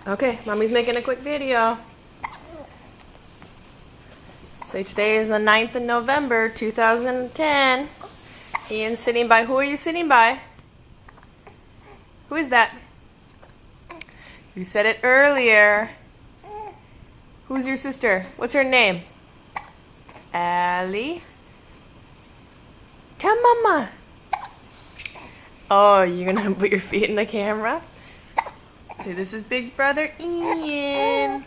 Okay, Mommy's making a quick video. So today is the 9th of November, 2010. Ian's sitting by. Who are you sitting by? Who is that? You said it earlier. Who's your sister? What's her name? Allie. Tell Mama. Oh, you're gonna put your feet in the camera? Say, this is Big Brother Ian.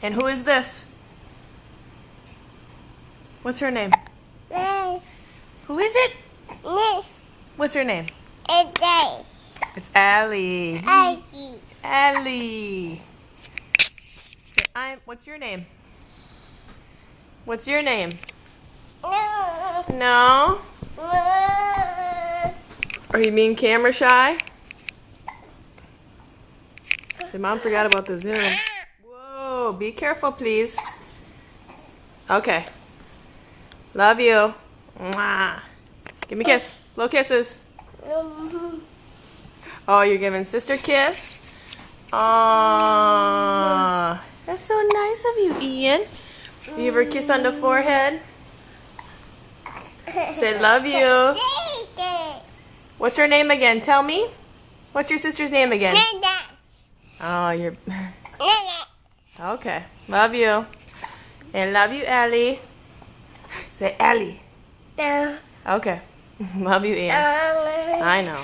And who is this? What's her name? Who is it? What's her name? It's Allie. Allie. Say, what's your name? What's your name? No? Are you being camera shy? Say, Mom forgot about the Zoom. Whoa, be careful, please. Okay. Love you. Mwah. Give me a kiss. Blow kisses. Oh, you're giving sister kiss? Aww. That's so nice of you, Ian. You give her a kiss on the forehead? Say, love you. What's her name again? Tell me. What's your sister's name again? Oh, you're... Okay. Love you. And love you, Allie. Say, Allie. Okay. Love you, Ian. I know.